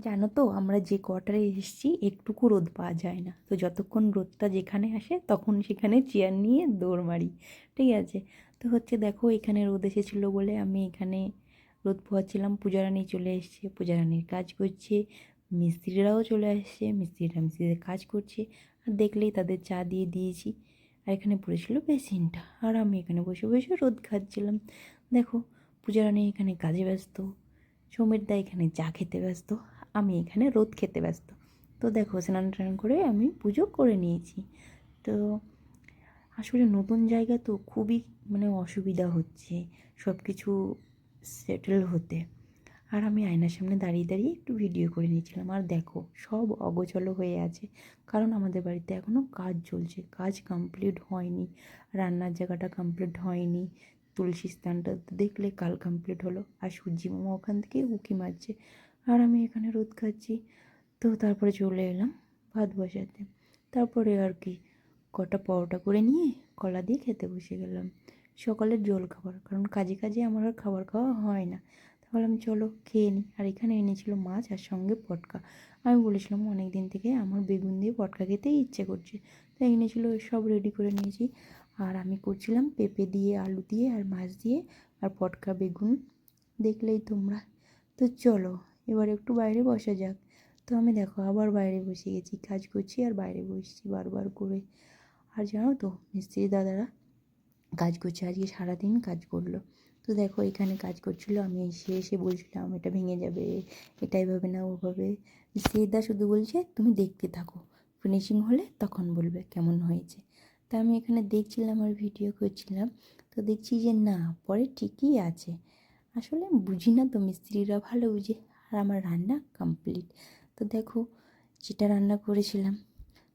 জানো তো আমরা যে কোয়ার্টারে এসেছি একটুকু রোদ পাওয়া যায় না, তো যতক্ষণ রোদটা যেখানে আসে তখন সেখানে চেয়ার নিয়ে দৌড় মারি। ঠিক আছে, তো হচ্ছে দেখো এখানে রোদ এসেছিলো বলে আমি এখানে রোদ পোহাচ্ছিলাম। পূজারানী চলে এসছে, পূজারানীর কাজ করছে, মিস্ত্রিরাও চলে আসছে, মিস্ত্রিদের কাজ করছে। আর দেখলেই তাদের চা দিয়ে দিয়েছি। আর এখানে পড়েছিল বেসিনটা, আর আমি এখানে বসে বসে রোদ খাচ্ছিলাম। দেখো, পূজারানী এখানে কাজে ব্যস্ত, সৌমিরদা এখানে চা খেতে ব্যস্ত, আমি এখানে রোদ খেতে ব্যস্ত। তো দেখো স্নান টান করে আমি পুজো করে নিয়েছি। তো আসলে নতুন জায়গা তো খুবই অসুবিধা হচ্ছে সব কিছু সেটেল হতে। আর আমি আয়নার সামনে দাঁড়িয়ে দাঁড়িয়ে একটু ভিডিও করে নিয়েছিলাম। আর দেখো সব অগোছালো হয়ে আছে, কারণ আমাদের বাড়িতে এখনও কাজ চলছে, কাজ কমপ্লিট হয়নি। রান্নার জায়গাটা কমপ্লিট হয়নি, তুলসী স্থানটা দেখলে কাল কমপ্লিট হলো, আর সূর্যি মামা ওখান থেকে উঁকি মারছে, আর আমি এখানে রোদ খাচ্ছি। তো তারপরে চলে এলাম ভাত বসাতে। তারপরে আর কি কটা পরোটা করে নিয়ে কলা দিয়ে খেতে বসে গেলাম, সকালের জল খাবার, কারণ কাজে কাজে আমার আর খাবার খাওয়া হয় না। বললাম চলো খেয়ে নিই। আর এখানে এনেছিল মাছ আর সঙ্গে পটকা। আমি বলেছিলাম অনেক দিন থেকে আমার বেগুন দিয়ে পটকা খেতেই ইচ্ছে করছে, তাই এনেছিল, সব রেডি করে নিয়েছি। আর আমি করছিলাম পেঁপে দিয়ে, আলু দিয়ে, আর মাছ দিয়ে, আর পটকা বেগুন, দেখলেই তোমরা। তো চলো এবার একটু বাইরে বসা যাক। তো আমি দেখো আবার বাইরে বসে গেছি, কাজ করছি আর বাইরে বসছি বারবার করে। আর জানো তো মিস্ত্রি দাদারা কাজ করছে, আজকে সারাদিন কাজ করলো। তো দেখো এখানে কাজ করছিল, আমি এসে এসে বলছিলাম এটা ভেঙে যাবে, এটা এভাবে না ওভাবে। মিস্ত্রিদা শুধু বলছে তুমি দেখতে থাকো, ফিনিশিং হলে তখন বলবে কেমন হয়েছে। তা আমি এখানে দেখছিলাম আর ভিডিও করছিলাম। তো দেখছি যে না, পরে ঠিকই আছে। আসলে বুঝি না তো, মিস্ত্রিরা ভালো বুঝে। আর আমার রান্না কমপ্লিট। তো দেখো যেটা রান্না করেছিলাম,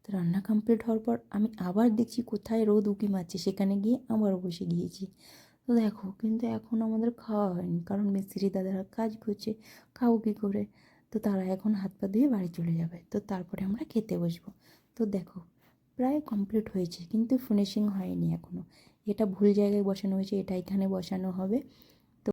তো রান্না কমপ্লিট হওয়ার পর আমি আবার দেখছি কোথায় রোদ উঁকি মারছে, সেখানে গিয়ে আবার বসে গিয়েছি। তো দেখো কিন্তু এখন আমাদের খাওয়া হয়নি, কারণ মিস্ত্রি দাদারা কাজ করছে, খাবো কী করে। তো তারা এখন হাত পা ধুয়ে বাড়ি চলে যাবে, তো তারপরে আমরা খেতে বসবো। তো দেখো প্রায় কমপ্লিট হয়েছে, কিন্তু ফিনিশিং হয়নি এখনও। এটা ভুল জায়গায় বসানো হয়েছে, এটা এখানে বসানো হবে।